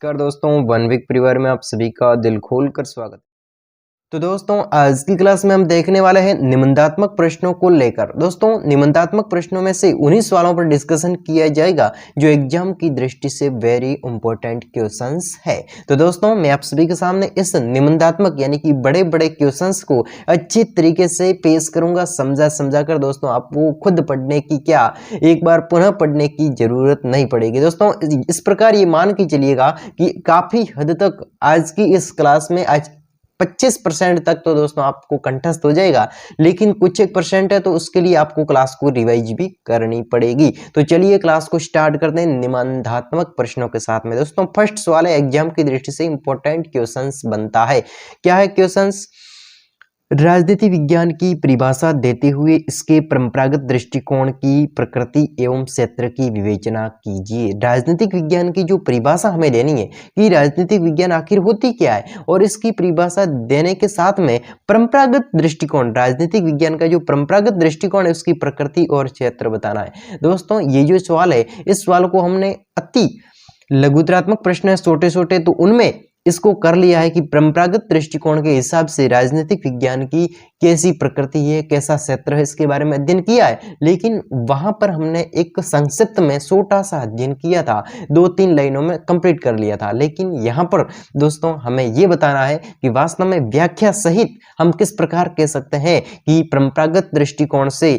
नमस्कार दोस्तों, one week परिवार में आप सभी का दिल खोल कर स्वागत। तो दोस्तों, आज की क्लास में हम देखने वाले हैं निबंधात्मक प्रश्नों को लेकर। दोस्तों, निबंधात्मक प्रश्नों में से उन्हीं सवालों पर डिस्कशन किया जाएगा जो एग्जाम की दृष्टि से वेरी इंपॉर्टेंट क्वेश्चंस है। तो दोस्तों, मैं आप सभी के सामने इस निबंधात्मक यानी कि बड़े बड़े क्वेश्चंस को अच्छी तरीके से पेश करूंगा, समझा कर। दोस्तों, आपको खुद पढ़ने की क्या एक बार पुनः पढ़ने की जरूरत नहीं पड़ेगी। दोस्तों, इस प्रकार ये मान के चलिएगा कि काफी हद तक आज की इस क्लास में आज 25% तक तो दोस्तों आपको कंठस्थ हो जाएगा, लेकिन कुछ एक परसेंट है तो उसके लिए आपको क्लास को रिवाइज भी करनी पड़ेगी। तो चलिए क्लास को स्टार्ट करते हैं निबंधात्मक प्रश्नों के साथ में। दोस्तों, फर्स्ट सवाल है, एग्जाम की दृष्टि से इंपॉर्टेंट क्वेश्चंस बनता है। क्या है क्वेश्चंस? राजनीति विज्ञान की परिभाषा देते हुए इसके परंपरागत दृष्टिकोण की प्रकृति एवं क्षेत्र की विवेचना कीजिए। राजनीतिक विज्ञान की जो परिभाषा हमें देनी है कि राजनीतिक विज्ञान आखिर होती क्या है, और इसकी परिभाषा देने के साथ में परंपरागत दृष्टिकोण, राजनीतिक विज्ञान का जो परंपरागत दृष्टिकोण है उसकी प्रकृति और क्षेत्र बताना है। दोस्तों, ये जो सवाल है, इस सवाल को हमने अति लघुतरात्मक प्रश्न है छोटे छोटे, तो उनमें इसको कर लिया है कि परंपरागत दृष्टिकोण के हिसाब से राजनीतिक विज्ञान की कैसी प्रकृति है, कैसा क्षेत्र है, इसके बारे में अध्ययन किया है। लेकिन वहां पर हमने एक संक्षिप्त में छोटा सा अध्ययन किया था, 2-3 लाइनों में कंप्लीट कर लिया था। लेकिन यहाँ पर दोस्तों हमें ये बताना है कि वास्तव में व्याख्या सहित हम किस प्रकार कह सकते हैं कि परंपरागत दृष्टिकोण से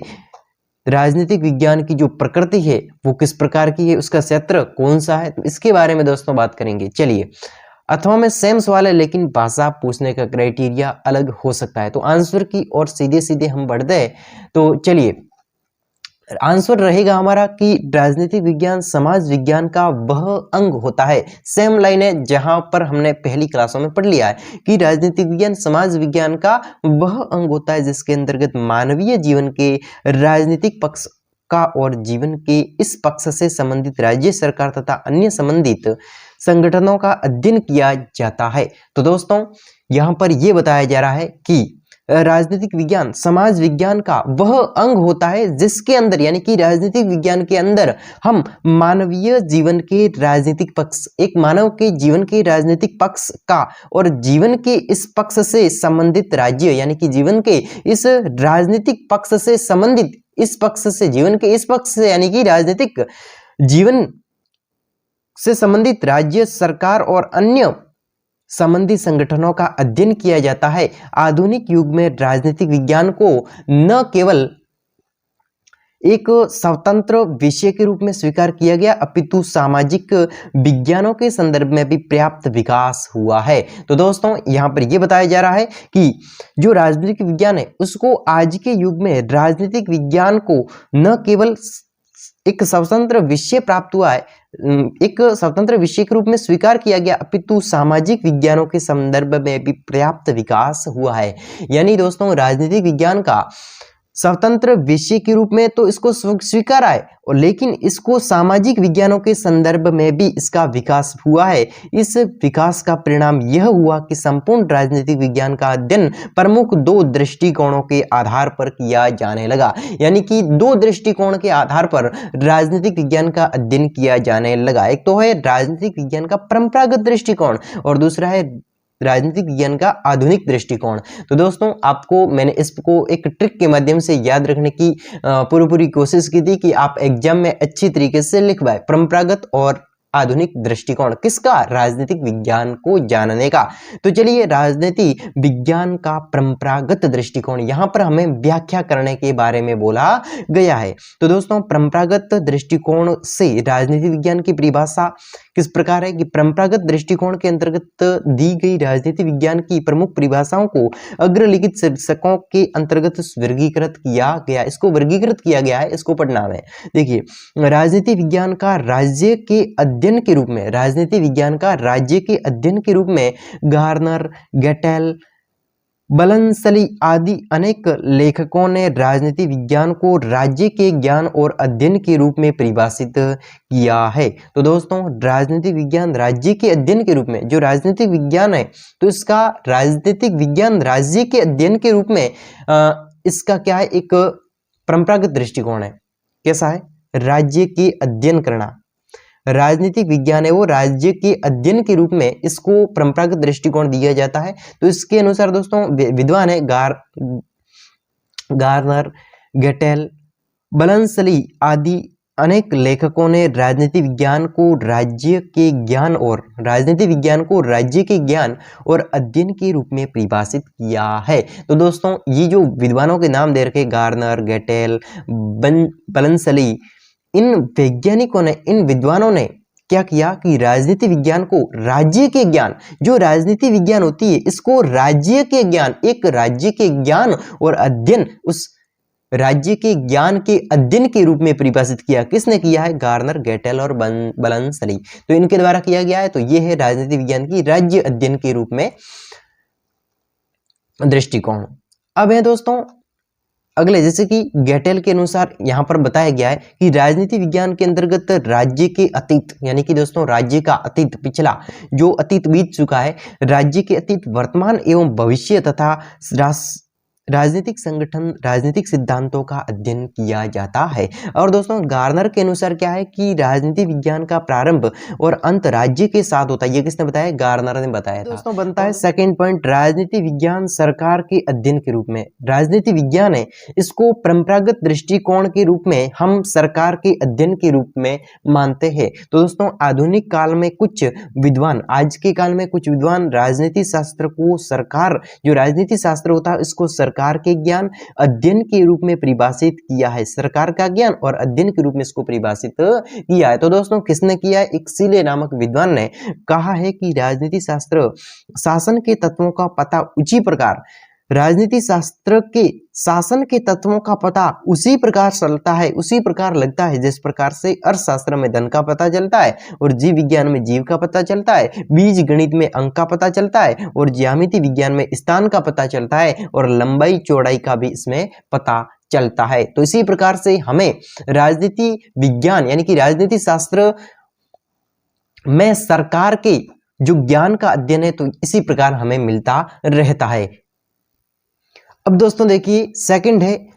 राजनीतिक विज्ञान की जो प्रकृति है वो किस प्रकार की है, उसका क्षेत्र कौन सा है, तो इसके बारे में दोस्तों बात करेंगे। चलिए, अथवा में सेम सवाल है लेकिन भाषा पूछने का क्राइटेरिया अलग हो सकता है। तो आंसर की और सीधे सीधे हम बढ़ते हैं। तो चलिए, आंसर रहेगा हमारा कि राजनीतिक विज्ञान समाज विज्ञान का वह अंग होता है। सेम लाइन है जहां पर हमने पहली क्लासों में पढ़ लिया है कि राजनीतिक विज्ञान समाज विज्ञान का वह अंग होता है जिसके अंतर्गत मानवीय जीवन के राजनीतिक पक्ष का और जीवन के इस पक्ष से संबंधित राज्य सरकार तथा अन्य संबंधित संगठनों का अध्ययन किया जाता है। तो दोस्तों, यहां पर यह बताया जा रहा है कि राजनीतिक विज्ञान समाज विज्ञान का वह अंग होता है जिसके अंदर, यानी कि राजनीतिक विज्ञान के अंदर हम मानवीय जीवन के राजनीतिक पक्ष, एक मानव के जीवन के राजनीतिक पक्ष का और जीवन के इस पक्ष से संबंधित राज्य, यानी कि जीवन के इस राजनीतिक पक्ष से संबंधित इस पक्ष से, जीवन के इस पक्ष से, यानी कि राजनीतिक जीवन से संबंधित राज्य सरकार और अन्य संबंधित संगठनों का अध्ययन किया जाता है। आधुनिक युग में राजनीतिक विज्ञान को न केवल एक स्वतंत्र विषय के रूप में स्वीकार किया गया, अपितु सामाजिक विज्ञानों के संदर्भ में भी पर्याप्त विकास हुआ है। तो दोस्तों, यहाँ पर यह बताया जा रहा है कि जो राजनीतिक विज्ञान है उसको आज के युग में राजनीतिक विज्ञान को न केवल एक स्वतंत्र विषय प्राप्त हुआ है, एक स्वतंत्र विषय के रूप में स्वीकार किया गया, अपितु सामाजिक विज्ञानों के संदर्भ में भी पर्याप्त विकास हुआ है। यानी दोस्तों, राजनीतिक विज्ञान का स्वतंत्र विषय के रूप में तो इसको स्वीकारा है, और लेकिन इसको सामाजिक विज्ञानों के संदर्भ में भी इसका विकास हुआ है। इस विकास का परिणाम यह हुआ कि संपूर्ण राजनीतिक विज्ञान का अध्ययन प्रमुख 2 दृष्टिकोणों के आधार पर किया जाने लगा। यानी कि 2 दृष्टिकोण के आधार पर राजनीतिक विज्ञान का अध्ययन किया जाने लगा। एक तो है राजनीतिक विज्ञान का परंपरागत दृष्टिकोण और दूसरा है राजनीतिक विज्ञान का आधुनिक दृष्टिकोण। तो दोस्तों, आपको मैंने इसको एक ट्रिक के माध्यम से याद रखने की पूरी कोशिश की थी कि आप एग्जाम में अच्छी तरीके से लिख पाए। परंपरागत और आधुनिक दृष्टिकोण किसका? राजनीतिक विज्ञान को जानने का। तो चलिए, राजनीति विज्ञान का परंपरागत दृष्टिकोण, यहां पर हमें व्याख्या करने के बारे में बोला गया है। तो दोस्तों, परंपरागत दृष्टिकोण से राजनीति विज्ञान की परिभाषा किस प्रकार है कि परंपरागत दृष्टिकोण के अंतर्गत दी गई राजनीति विज्ञान की प्रमुख परिभाषाओं को अग्रलिखित शीर्षकों के अंतर्गत वर्गीकृत किया गया। इसको वर्गीकृत किया गया है, इसको पढ़ना है। देखिए, राजनीति विज्ञान का राज्य के अध्ययन के रूप में, राजनीति विज्ञान का राज्य के अध्ययन के रूप में गार्नर, गेटेल, बलनसली आदि अनेक लेखकों ने राजनीति विज्ञान को राज्य के ज्ञान और अध्ययन के रूप में परिभाषित किया है। तो दोस्तों, राजनीतिक विज्ञान राज्य के अध्ययन के रूप में, जो राजनीतिक विज्ञान है तो इसका राजनीतिक विज्ञान राज्य के अध्ययन के रूप में इसका क्या है, एक परंपरागत दृष्टिकोण है। कैसा है? राज्य के अध्ययन करना, राजनीतिक विज्ञान है वो राज्य के अध्ययन के रूप में इसको परंपरागत दृष्टिकोण दिया जाता है। तो इसके अनुसार दोस्तों विद्वान है गार्नर, गेटेल, बलनसली आदि अनेक लेखकों ने राजनीति विज्ञान को राज्य के ज्ञान और अध्ययन के रूप में परिभाषित किया है। तो दोस्तों ये जो विद्वानों के नाम दे रखे गार्नर, गेटेल, बलनसली, इन वैज्ञानिकों ने, इन विद्वानों ने क्या किया कि राजनीति विज्ञान को राज्य के ज्ञान, जो राजनीति विज्ञान होती है इसको राज्य के ज्ञान, एक राज्य के ज्ञान और अध्ययन, उस राज्य के ज्ञान के अध्ययन के रूप में परिभाषित किया। किसने किया है? गार्नर, गेटेल और बलनसली। तो इनके द्वारा किया गया है। तो यह है राजनीति विज्ञान की राज्य अध्ययन के रूप में दृष्टिकोण। अब है दोस्तों अगले, जैसे कि गेटेल के अनुसार यहां पर बताया गया है कि राजनीति विज्ञान के अंतर्गत राज्य के अतीत, यानी कि दोस्तों राज्य का अतीत, पिछला जो अतीत बीत चुका है, राज्य के अतीत, वर्तमान एवं भविष्य तथा राजनीतिक संगठन, राजनीतिक सिद्धांतों का अध्ययन किया जाता है। और दोस्तों गार्नर के अनुसार क्या है कि राजनीति विज्ञान का प्रारंभ और अंत राज्य के साथ होता है। ये किसने बताया? गार्नर ने बताया था। दोस्तों बनता है सेकंड पॉइंट, राजनीति विज्ञान सरकार के अध्ययन के रूप में। राजनीति विज्ञान है इसको परंपरागत दृष्टिकोण के रूप में हम सरकार के अध्ययन के रूप में मानते हैं। तो दोस्तों आधुनिक काल में कुछ विद्वान, आज के काल में कुछ विद्वान राजनीति शास्त्र को सरकार, जो राजनीति शास्त्र होता है इसको सरकार के ज्ञान, अध्ययन के रूप में परिभाषित किया है। सरकार का ज्ञान और अध्ययन के रूप में इसको परिभाषित किया है। तो दोस्तों किसने किया है? एक सीले नामक विद्वान ने कहा है कि राजनीति शास्त्र शासन के तत्वों का पता उसी प्रकार, राजनीति शास्त्र के शासन के तत्वों का पता उसी प्रकार चलता है, उसी प्रकार लगता है जिस प्रकार से अर्थशास्त्र में धन का पता चलता है और जीव विज्ञान में जीव का पता चलता है, बीज गणित में अंक का पता चलता है और ज्यामिति विज्ञान में स्थान का पता चलता है और लंबाई चौड़ाई का भी इसमें पता चलता है। तो इसी प्रकार से हमें राजनीति विज्ञान यानी कि राजनीति शास्त्र में सरकार के जो ज्ञान का अध्ययन है तो इसी प्रकार हमें मिलता रहता है। अब दोस्तों देखिए सेकंड है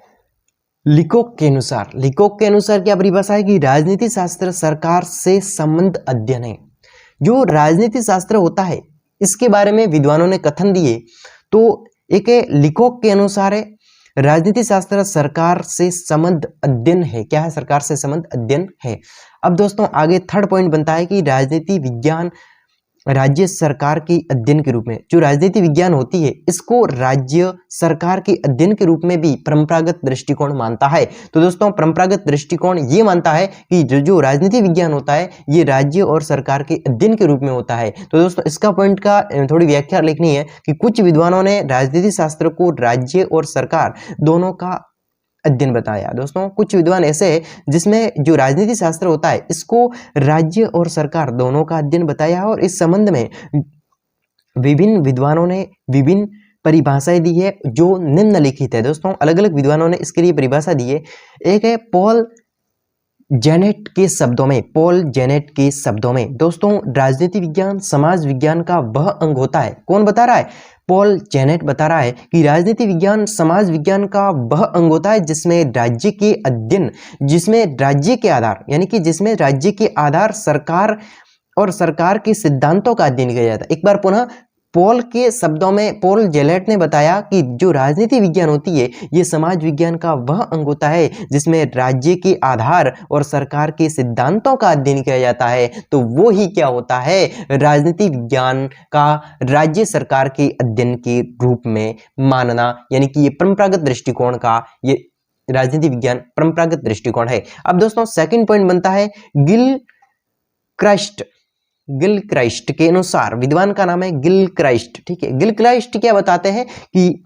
लिकोक के अनुसार। लिकोक के अनुसार क्या परिभाषा है कि राजनीति शास्त्र सरकार से संबंध अध्ययन है। जो राजनीति शास्त्र होता है इसके बारे में विद्वानों ने कथन दिए। तो एक लिकोक के अनुसार है राजनीति शास्त्र सरकार से संबंध अध्ययन है। क्या है? सरकार से संबंध अध्ययन है। अब दोस्तों आगे थर्ड पॉइंट बनता है कि राजनीति विज्ञान राज्य सरकार के अध्ययन के रूप में, जो राजनीति विज्ञान होती है इसको राज्य सरकार के अध्ययन के रूप में भी परंपरागत दृष्टिकोण मानता है। तो दोस्तों परंपरागत दृष्टिकोण ये मानता है कि जो राजनीति विज्ञान होता है ये राज्य और सरकार के अध्ययन के रूप में होता है। तो दोस्तों इसका पॉइंट का थोड़ी व्याख्या लिखनी है कि कुछ विद्वानों ने राजनीति शास्त्र को राज्य और सरकार दोनों का अध्ययन बताया। दोस्तों कुछ विद्वान ऐसे हैं जिसमें जो राजनीति शास्त्र होता है इसको राज्य और सरकार दोनों का अध्ययन बताया है और इस संबंध में विभिन्न विद्वानों ने विभिन्न परिभाषाएं दी है जो निम्नलिखित है। दोस्तों अलग अलग विद्वानों ने इसके लिए परिभाषा दी है। एक है पॉल जेनेट के शब्दों में, पॉल जेनेट के शब्दों में दोस्तों राजनीति विज्ञान समाज विज्ञान का वह अंग होता है। कौन बता रहा है? पॉल जेनेट बता रहा है कि राजनीति विज्ञान समाज विज्ञान का वह अंग होता है जिसमें राज्य के अध्ययन, जिसमें राज्य के आधार यानी कि जिसमें राज्य के आधार सरकार और सरकार के सिद्धांतों का अध्ययन किया जाता है। एक बार पुनः पॉल के शब्दों में पॉल जेनेट ने बताया कि जो राजनीति विज्ञान होती है ये समाज विज्ञान का वह अंग होता है जिसमें राज्य के आधार और सरकार के सिद्धांतों का अध्ययन किया जाता है। तो वो ही क्या होता है? राजनीति विज्ञान का राज्य सरकार के अध्ययन के रूप में मानना, यानी कि ये परंपरागत दृष्टिकोण का ये राजनीति विज्ञान परंपरागत दृष्टिकोण है। अब दोस्तों सेकंड पॉइंट बनता है गिलक्राइस्ट के अनुसार। विद्वान का नाम है गिलक्राइस्ट, ठीक है। गिलक्राइस्ट क्या बताते हैं कि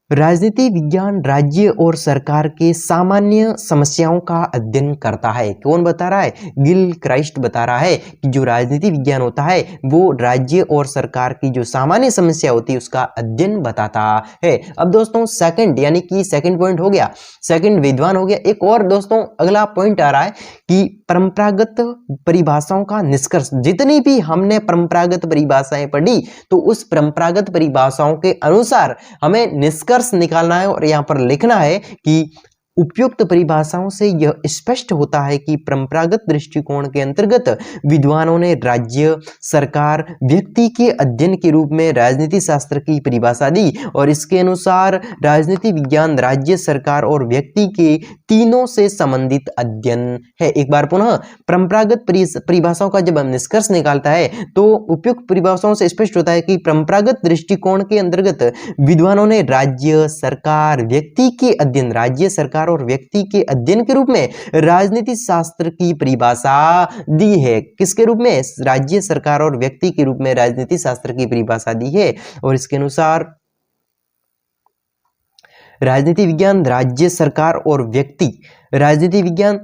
राजनीति विज्ञान राज्य और सरकार के सामान्य समस्याओं का अध्ययन करता है। कौन बता रहा है? गिलक्राइस्ट बता रहा है कि जो राजनीति विज्ञान होता है वो राज्य और सरकार की जो सामान्य समस्या होती है उसका अध्ययन बताता है। अब दोस्तों सेकंड यानी कि सेकंड पॉइंट हो गया, सेकंड विद्वान हो गया। एक और दोस्तों अगला पॉइंट आ रहा है कि परंपरागत परिभाषाओं का निष्कर्ष। जितनी भी हमने परंपरागत परिभाषाएं पढ़ी तो उस परंपरागत परिभाषाओं के अनुसार हमें निष्कर्ष निकालना है और यहां पर लिखना है कि उपयुक्त परिभाषाओं से यह स्पष्ट होता है कि परंपरागत दृष्टिकोण के अंतर्गत विद्वानों ने राज्य, सरकार, व्यक्ति के अध्ययन के रूप में राजनीति शास्त्र की परिभाषा दी और इसके अनुसार राजनीति विज्ञान राज्य, सरकार और व्यक्ति के तीनों से संबंधित अध्ययन है। एक बार पुनः परंपरागत परिभाषाओं का जब हम निष्कर्ष निकालता है तो उपयुक्त परिभाषाओं से स्पष्ट होता है कि परंपरागत दृष्टिकोण के अंतर्गत विद्वानों ने राज्य, सरकार, व्यक्ति के अध्ययन, राज्य, सरकार और व्यक्ति के अध्ययन के रूप में राजनीति शास्त्र की परिभाषा दी है। किसके रूप में? राज्य, सरकार और व्यक्ति के रूप में राजनीति शास्त्र की परिभाषा दी है और इसके अनुसार राजनीति विज्ञान राज्य, सरकार और व्यक्ति, राजनीति विज्ञान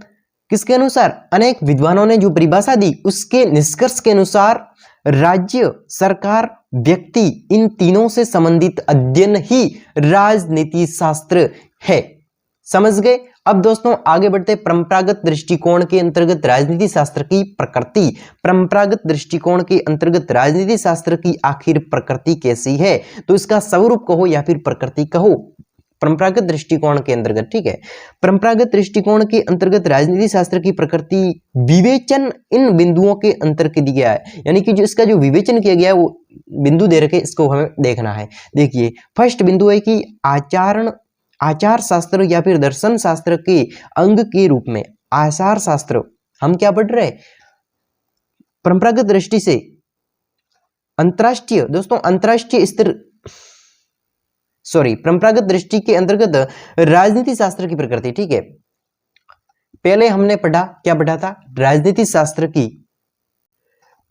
किसके अनुसार? अनेक विद्वानों ने जो परिभाषा दी उसके निष्कर्ष के अनुसार राज्य, सरकार, व्यक्ति इन तीनों से संबंधित अध्ययन ही राजनीति शास्त्र है। समझ गए? अब दोस्तों आगे बढ़ते परंपरागत दृष्टिकोण के अंतर्गत राजनीति शास्त्र की प्रकृति। परंपरागत दृष्टिकोण के अंतर्गत राजनीति शास्त्र की आखिर प्रकृति कैसी है? तो इसका स्वरूप कहो या फिर प्रकृति कहो परंपरागत दृष्टिकोण के अंतर्गत, ठीक है। परंपरागत दृष्टिकोण के अंतर्गत राजनीति शास्त्र की प्रकृति विवेचन इन बिंदुओं के अंतर्गत दिया है, यानी कि जो इसका जो विवेचन किया गया है वो बिंदु दे रखे, इसको हमें देखना है। देखिए फर्स्ट बिंदु है कि आचार शास्त्र या फिर दर्शन शास्त्र के अंग के रूप में आचार शास्त्र हम क्या पढ़ रहे हैं? परंपरागत दृष्टि से अंतरराष्ट्रीय, दोस्तों अंतरराष्ट्रीय स्तर परंपरागत दृष्टि के अंतर्गत राजनीति शास्त्र की प्रकृति, ठीक है। पहले हमने पढ़ा, क्या पढ़ा था? राजनीति शास्त्र की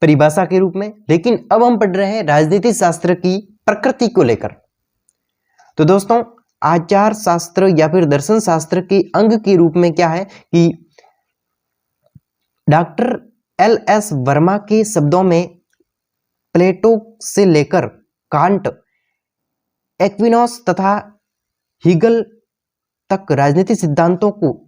परिभाषा के रूप में, लेकिन अब हम पढ़ रहे हैं राजनीति शास्त्र की प्रकृति को लेकर। तो दोस्तों आचार शास्त्र या फिर दर्शन शास्त्र के अंग के रूप में क्या है कि डॉक्टर LS वर्मा के शब्दों में प्लेटो से लेकर कांट, एक्विनोस तथा हीगल तक राजनीति सिद्धांतों को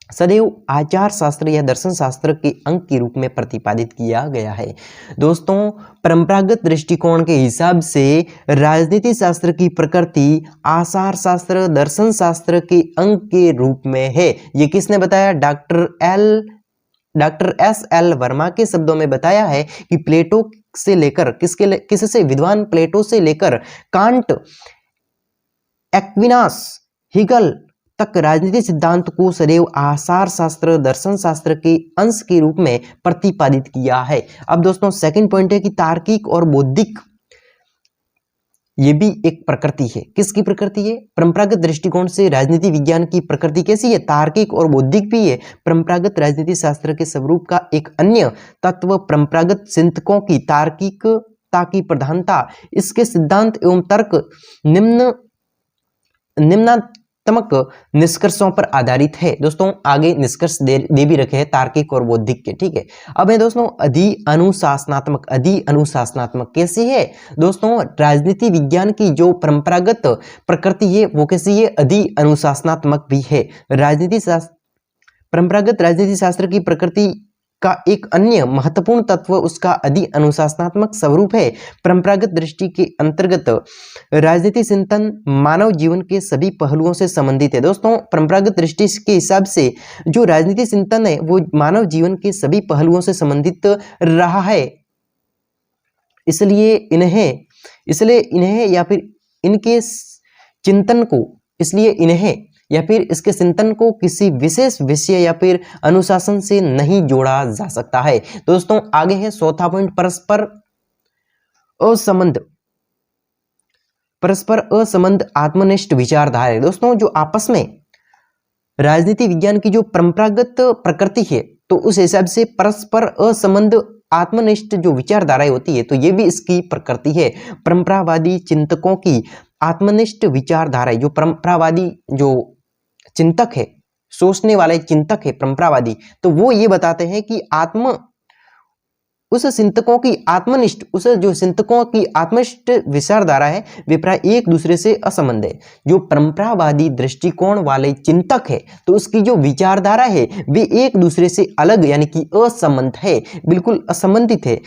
सदैव आचार शास्त्र या दर्शन शास्त्र के अंग के रूप में प्रतिपादित किया गया है। दोस्तों परंपरागत दृष्टिकोण के हिसाब से राजनीति शास्त्र की प्रकृति आचार शास्त्र, दर्शन शास्त्र के अंग के रूप में है। ये किसने बताया? डॉक्टर SL वर्मा के शब्दों में बताया है कि प्लेटो से लेकर किससे? विद्वान प्लेटो से लेकर कांट, एक्विनास, हीगल तक राजनीति सिद्धांत को सदैव आचार शास्त्र, दर्शन शास्त्र के अंश के रूप में प्रतिपादित किया है। अब दोस्तों सेकंड पॉइंट है कि तार्किक और बौद्धिक, ये भी एक प्रकृति है। किसकी प्रकृति है? परंपरागत दृष्टिकोण से राजनीति विज्ञान की प्रकृति कैसी है? तार्किक और बौद्धिक भी है। परंपरागत राजनीति शास्त्र के स्वरूप का एक अन्य तत्व परंपरागत चिंतकों की तार्किकता की प्रधानता, इसके सिद्धांत एवं तर्क निम्नात्मक निष्कर्षों पर आधारित है। दोस्तों आगे निष्कर्ष दे भी रखे हैं तार्किक और बौद्धिक के, ठीक है। अब है दोस्तों अधि अनुशासनात्मक कैसी है? दोस्तों राजनीति विज्ञान की जो परंपरागत प्रकृति है वो कैसी है? अधि अनुशासनात्मक भी है। परंपरागत राजनीति शास्त्र की प्रकृति का एक अन्य महत्वपूर्ण तत्व उसका अधि अनुशासनात्मक स्वरूप है। परंपरागत दृष्टि के अंतर्गत राजनीति चिंतन मानव जीवन के सभी पहलुओं से संबंधित है। दोस्तों परंपरागत दृष्टि के हिसाब से जो राजनीति चिंतन है वो मानव जीवन के सभी पहलुओं से संबंधित रहा है। इसलिए इन्हें या फिर इनके चिंतन को, इसलिए इन्हें या फिर इसके चिंतन को किसी विशेष विषय या फिर अनुशासन से नहीं जोड़ा जा सकता है। दोस्तों आगे है चौथा पॉइंट, परस्पर असंबद्ध आत्मनिष्ठ विचारधारा। दोस्तों जो आपस में राजनीति विज्ञान की जो परंपरागत प्रकृति है तो उस हिसाब से परस्पर असंबद्ध आत्मनिष्ठ जो विचारधाराएं होती है तो ये भी इसकी प्रकृति है। परंपरावादी चिंतकों की आत्मनिष्ठ विचारधाराएं, जो परंपरावादी जो चिंतक है, सोचने वाले चिंतक है परंपरावादी, तो वो ये बताते हैं कि उस चिंतकों की आत्मनिष्ठ, उस जो चिंतकों की आत्मनिष्ठ विचारधारा है वे प्राय एक दूसरे से असंबद्ध है। जो परंपरावादी दृष्टिकोण वाले चिंतक है तो उसकी जो विचारधारा है वे एक दूसरे से अलग यानी कि असंबद्ध है, बिल्कुल असंबंधित है।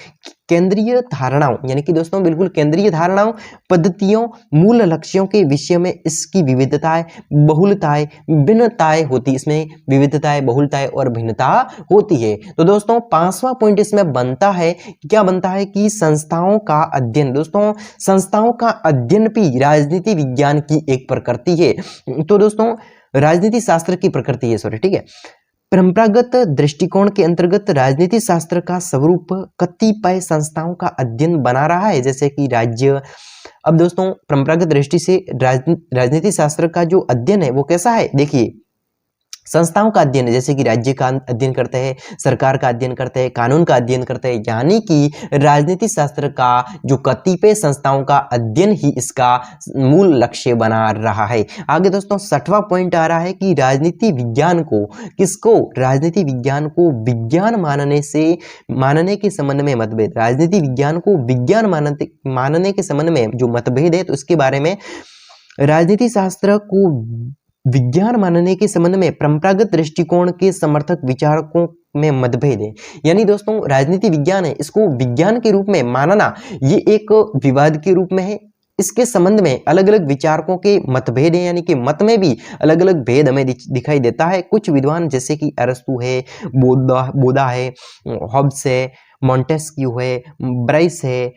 केंद्रीय धारणाओं, यानी कि दोस्तों बिल्कुल केंद्रीय धारणाओं, पद्धतियों, मूल लक्ष्यों के विषय में इसकी विविधताएं, बहुलताएं, भिन्नताएं होती, इसमें विविधताएं, बहुलताएं और भिन्नता होती है। तो दोस्तों 5वां पॉइंट इसमें बनता है, क्या बनता है कि संस्थाओं का अध्ययन। दोस्तों संस्थाओं का अध्ययन भी राजनीति विज्ञान की एक प्रकृति है। तो दोस्तों राजनीति शास्त्र की प्रकृति है, सॉरी, ठीक है। परंपरागत दृष्टिकोण के अंतर्गत राजनीति शास्त्र का स्वरूप कतिपय संस्थाओं का अध्ययन बना रहा है, जैसे कि राज्य। अब दोस्तों परंपरागत दृष्टि से राजनीति शास्त्र का जो अध्ययन है वो कैसा है, देखिए संस्थाओं का अध्ययन है, जैसे कि राज्य का अध्ययन करते हैं, सरकार का अध्ययन करते हैं, कानून का अध्ययन करते हैं, यानी कि राजनीति शास्त्र का जो कतिपय संस्थाओं का अध्ययन ही इसका मूल लक्ष्य बना रहा है। आगे दोस्तों 6वां पॉइंट आ रहा है कि राजनीति विज्ञान को, किसको, राजनीति विज्ञान को विज्ञान मानने के संबंध में मतभेद। राजनीति विज्ञान को विज्ञान मानने के संबंध में जो मतभेद है, तो इसके बारे में राजनीति शास्त्र को विज्ञान मानने के संबंध में परंपरागत दृष्टिकोण के समर्थक विचारकों में मतभेद है। यानी दोस्तों राजनीति विज्ञान है, इसको विज्ञान के रूप में मानना ये एक विवाद के रूप में है। इसके संबंध में अलग अलग विचारकों के मतभेद है, यानी कि मत में भी अलग अलग भेद हमें दिखाई देता है। कुछ विद्वान जैसे कि अरस्तु है, बोधा है, हॉब्स है, मॉन्टेस्क्यू है, ब्राइस है,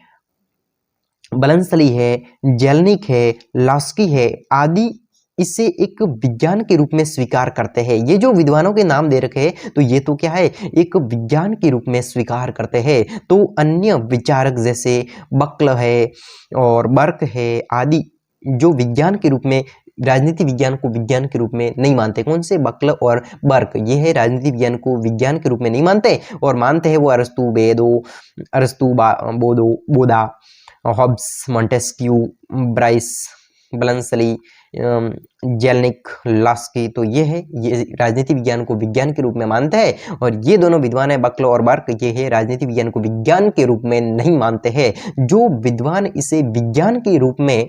बलंसली है, जेलनिक है, लास्की है आदि इसे एक विज्ञान के रूप में स्वीकार करते हैं। ये जो विद्वानों के नाम दे रखे हैं, तो ये तो क्या है, एक विज्ञान के रूप में स्वीकार करते हैं। तो अन्य विचारक जैसे बक्ल है और बर्क है आदि जो विज्ञान के रूप में राजनीति विज्ञान को विज्ञान के रूप में नहीं मानते। कौन से, बक्ल और बर्क, ये है राजनीति विज्ञान को विज्ञान के रूप में नहीं मानते, और मानते हैं वो अरस्तु, बोधा, हॉब्स, मॉन्टेस्क्यू, ब्राइस, बलंसली, जेलनिक, लास्की। तो ये राजनीति विज्ञान को विज्ञान के रूप में मानते हैं, और ये दोनों विद्वान है बक्ल और बर्क, ये है राजनीति विज्ञान को विज्ञान के रूप में नहीं मानते हैं। जो विद्वान इसे विज्ञान के रूप में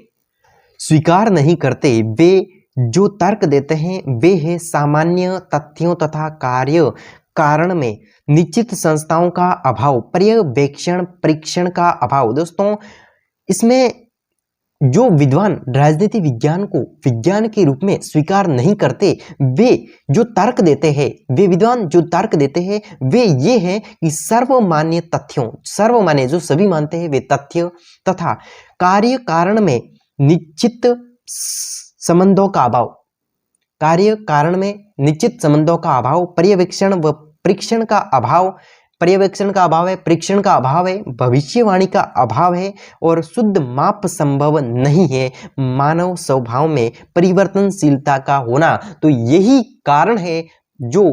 स्वीकार नहीं करते, वे जो तर्क देते हैं वे है सामान्य तथ्यों तथा कार्य कारण में निश्चित संस्थाओं का अभाव, पर्यवेक्षण परीक्षण का अभाव। दोस्तों इसमें जो विद्वान राजनीति विज्ञान को विज्ञान के रूप में स्वीकार नहीं करते, वे जो तर्क देते हैं, वे विद्वान जो तर्क देते हैं वे ये हैं कि सर्वमान्य तथ्यों, सर्वमान्य जो सभी मानते हैं वे तथ्य तथा कार्य कारण में निश्चित संबंधों का अभाव, कार्य कारण में निश्चित संबंधों का अभाव, पर्यवेक्षण व परीक्षण का अभाव, पर्यवेक्षण का अभाव है, परीक्षण का अभाव है, भविष्यवाणी का अभाव है, और शुद्ध माप संभव नहीं है, मानव स्वभाव में परिवर्तनशीलता का होना। तो यही कारण है जो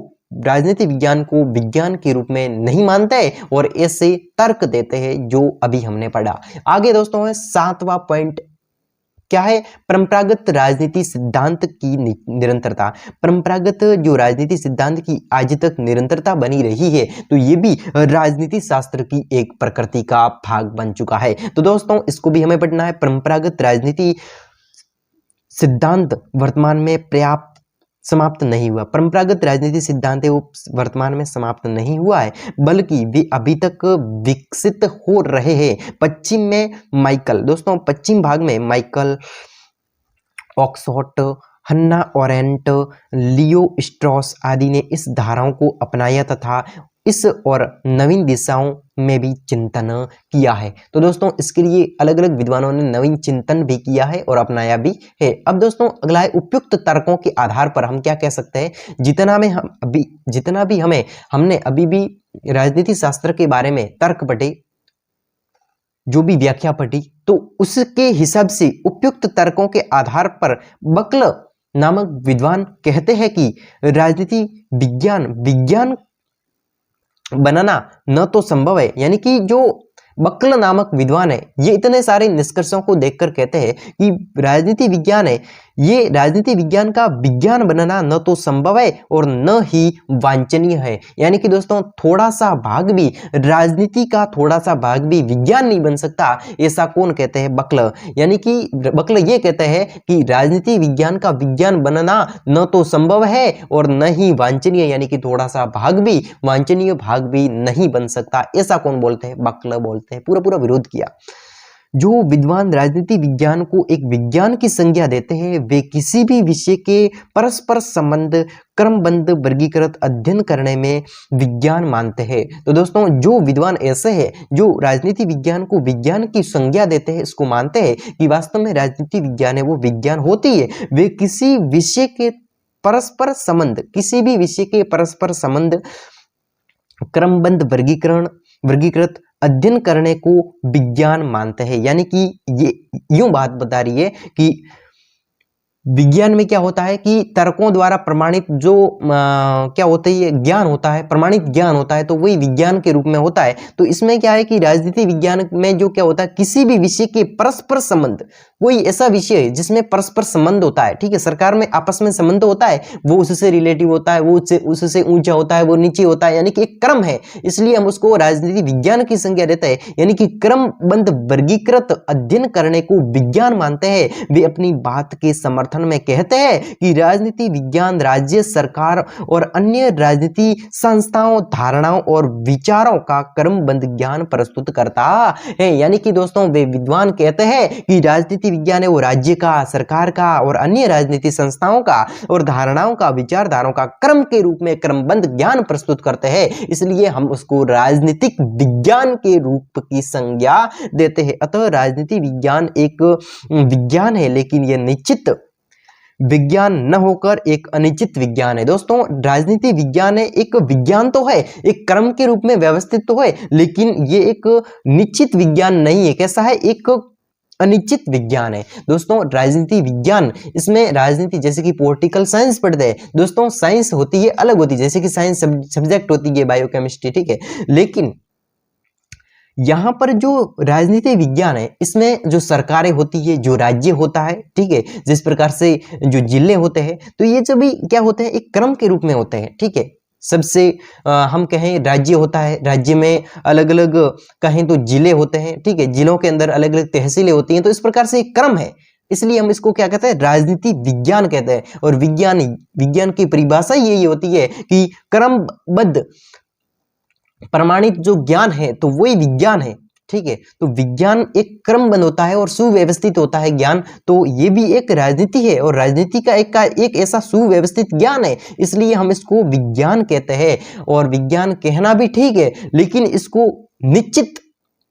राजनीति विज्ञान को विज्ञान के रूप में नहीं मानते और ऐसे तर्क देते हैं जो अभी हमने पढ़ा। आगे दोस्तों है 7वां पॉइंट, क्या है, परंपरागत राजनीति सिद्धांत की निरंतरता। परंपरागत जो राजनीति सिद्धांत की आज तक निरंतरता बनी रही है, तो ये भी राजनीति शास्त्र की एक प्रकृति का भाग बन चुका है। तो दोस्तों इसको भी हमें पढ़ना है। परंपरागत राजनीति सिद्धांत वर्तमान में पर्याप्त समाप्त नहीं हुआ। परंपरागत राजनीति सिद्धांत है वो वर्तमान में समाप्त नहीं हुआ है, बल्कि वे अभी तक विकसित हो रहे हैं। पश्चिम में माइकल, दोस्तों पश्चिम भाग में माइकल, ऑक्सफोर्ड, हन्ना ओरेंट, लियो स्ट्रॉस आदि ने इस धाराओं को अपनाया तथा इस और नवीन दिशाओं में भी चिंतन किया है। तो दोस्तों इसके लिए अलग अलग विद्वानों ने नवीन चिंतन भी किया है और अपनाया भी है। अब दोस्तों अगला है उपयुक्त तर्कों के आधार पर हम क्या कह सकते हैं, जितना भी हमने अभी भी राजनीति शास्त्र के बारे में तर्क पढ़े, जो भी व्याख्या पढ़ी, तो उसके हिसाब से उपयुक्त तर्कों के आधार पर बक्ल नामक विद्वान कहते हैं कि राजनीति विज्ञान बनाना न तो संभव है। यानी कि जो बक्ल नामक विद्वान है ये इतने सारे निष्कर्षों को देखकर कहते हैं कि राजनीति विज्ञान है ये राजनीति विज्ञान का विज्ञान बनना न तो संभव है और न ही वांछनीय है। यानी कि दोस्तों थोड़ा सा भाग भी, राजनीति का थोड़ा सा भाग भी विज्ञान नहीं बन सकता, ऐसा कौन कहते हैं? बकल। यानी कि बकल ये कहते हैं कि राजनीति विज्ञान का विज्ञान बनना न तो संभव है और न ही वांछनीय, यानी कि थोड़ा सा भाग भी, वांछनीय भाग भी नहीं बन सकता। ऐसा कौन बोलते हैं? बकल बोलते हैं। पूरा विरोध किया। जो विद्वान राजनीति विज्ञान को एक विज्ञान की संज्ञा देते हैं वे किसी भी विषय के परस्पर संबंध, क्रमबद्ध वर्गीकृत अध्ययन करने में विज्ञान मानते हैं। तो दोस्तों जो विद्वान ऐसे हैं जो राजनीति विज्ञान को विज्ञान की संज्ञा देते हैं, इसको मानते हैं कि वास्तव में राजनीति विज्ञान है वो विज्ञान होती है। वे किसी विषय के परस्पर संबंध, किसी भी विषय के परस्पर संबंध, क्रमबद्ध वर्गीकृत अध्ययन करने को विज्ञान मानते हैं। यानी कि ये यूं बात बता रही है कि विज्ञान में क्या होता है कि तर्कों द्वारा प्रमाणित जो क्या होता है, ये ज्ञान होता है, प्रमाणित ज्ञान होता है, तो वही विज्ञान के रूप में होता है। तो इसमें क्या है कि राजनीति विज्ञान में जो क्या होता है, किसी भी विषय के परस्पर संबंध, कोई ऐसा विषय है जिसमें परस्पर संबंध होता है, ठीक है, सरकार में आपस में संबंध होता है, वो उससे रिलेटिव होता है, वो उससे ऊंचा होता है, वो नीचे होता है, यानी कि एक क्रम है, इसलिए हम उसको राजनीति विज्ञान की संज्ञा देते हैं। यानी कि क्रमबद्ध वर्गीकृत अध्ययन करने को विज्ञान मानते हैं। वे अपनी बात के समर्थन में कहते हैं कि राजनीति विज्ञान राज्य सरकार और अन्य राजनीति संस्थाओं, धारणाओं और विचारों का क्रमबद्ध ज्ञान प्रस्तुत करता है। यानी कि दोस्तों वे विद्वान कहते हैं कि राजनीति विज्ञान है वो राज्य का, सरकार का और अन्य राजनीति संस्थाओं का और धारणाओं का, विचारधाराओं का क्रम के रूप में क्रमबद्ध ज्ञान प्रस्तुत करते हैं, इसलिए हम उसको राजनीतिक विज्ञान के रूप की संज्ञा देते हैं। अतः राजनीति विज्ञान एक विज्ञान है, लेकिन यह निश्चित विज्ञान न होकर एक अनिश्चित विज्ञान है। दोस्तों राजनीति विज्ञान है, एक विज्ञान तो है, एक क्रम के रूप में व्यवस्थित तो है, लेकिन ये एक निश्चित विज्ञान नहीं है। कैसा है? एक अनिश्चित विज्ञान है। दोस्तों राजनीति विज्ञान, इसमें राजनीति जैसे कि पॉलिटिकल साइंस पढ़ते हैं, दोस्तों साइंस होती है अलग होती है, जैसे कि साइंस सब्जेक्ट होती है बायोकेमिस्ट्री, ठीक है, लेकिन यहां पर जो राजनीति विज्ञान है इसमें जो सरकारें होती है, जो राज्य होता है, ठीक है, जिस प्रकार से जो जिले होते हैं, तो ये जो भी क्या होते हैं एक क्रम के रूप में होते हैं, ठीक है। सबसे हम कहें राज्य होता है, राज्य में अलग अलग कहें तो जिले होते हैं, ठीक है, जिलों के अंदर अलग अलग तहसीलें होती हैं, तो इस प्रकार से एक क्रम है, इसलिए हम इसको क्या कहते हैं? राजनीति विज्ञान कहते हैं। और विज्ञान की परिभाषा यही होती है कि क्रमबद्ध प्रमाणित जो ज्ञान है तो वही विज्ञान है, ठीक है। तो विज्ञान एक क्रमबद्ध होता है और सुव्यवस्थित होता है ज्ञान, तो ये भी एक राजनीति है और राजनीति का एक ऐसा सुव्यवस्थित ज्ञान है, इसलिए हम इसको विज्ञान कहते हैं। और विज्ञान कहना भी ठीक है, लेकिन इसको निश्चित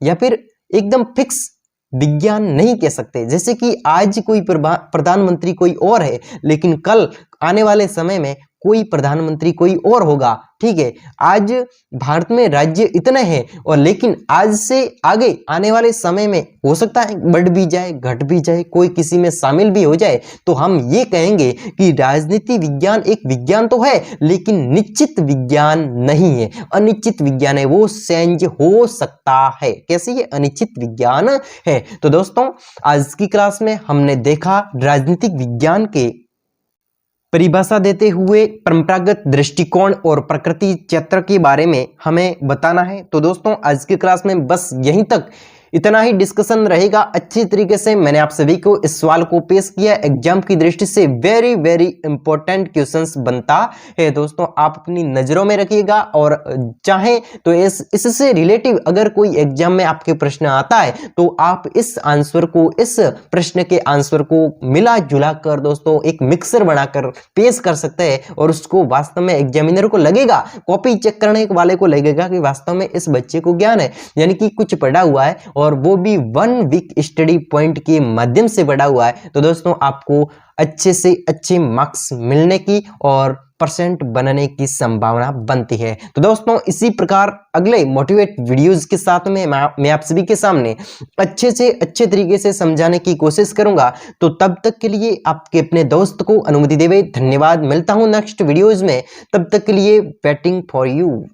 या फिर एकदम फिक्स विज्ञान नहीं कह सकते। जैसे कि आज कोई प्रधानमंत्री कोई और है, लेकिन कल आने वाले समय में कोई प्रधानमंत्री कोई और होगा, ठीक है। आज भारत में राज्य इतने हैं और लेकिन आज से आगे आने वाले समय में हो सकता है बढ़ भी जाए, घट भी जाए, कोई किसी में शामिल भी हो जाए, तो हम ये कहेंगे कि राजनीति विज्ञान एक विज्ञान तो है, लेकिन निश्चित विज्ञान नहीं है, अनिश्चित विज्ञान है, वो चेंज हो सकता है। कैसे? ये अनिश्चित विज्ञान है। तो दोस्तों आज की क्लास में हमने देखा राजनीतिक विज्ञान के परिभाषा देते हुए परंपरागत दृष्टिकोण और प्रकृति चरित्र के बारे में हमें बताना है। तो दोस्तों आज की क्लास में बस यहीं तक इतना ही डिस्कशन रहेगा। अच्छी तरीके से मैंने आप सभी को इस सवाल को पेश किया, एग्जाम की दृष्टि से वेरी वेरी इंपॉर्टेंट क्वेश्चंस बनता है। दोस्तों आप अपनी नजरों में रखिएगा और चाहे तो इससे रिलेटिव अगर कोई एग्जाम में आपके प्रश्न आता है तो आप इस आंसर को, इस प्रश्न के आंसर को मिला जुला कर दोस्तों एक मिक्सर बनाकर पेश कर सकते हैं और उसको वास्तव में एग्जामिनर को लगेगा, कॉपी चेक करने वाले को लगेगा कि वास्तव में इस बच्चे को ज्ञान है, यानी कि कुछ पढ़ा हुआ है और वो भी 1 वीक स्टडी पॉइंट के माध्यम से बढ़ा हुआ है। तो दोस्तों आपको अच्छे से अच्छे मार्क्स मिलने की और परसेंट बनने की संभावना बनती है। तो दोस्तों इसी प्रकार अगले मोटिवेट वीडियोस के साथ में मैं आप सभी के सामने अच्छे से अच्छे तरीके से समझाने की कोशिश करूंगा। तो तब तक के लिए आपके अपने दोस्त को अनुमति देवे धन्यवाद। मिलता हूं नेक्स्ट वीडियोज में, तब तक के लिए वेटिंग फॉर यू।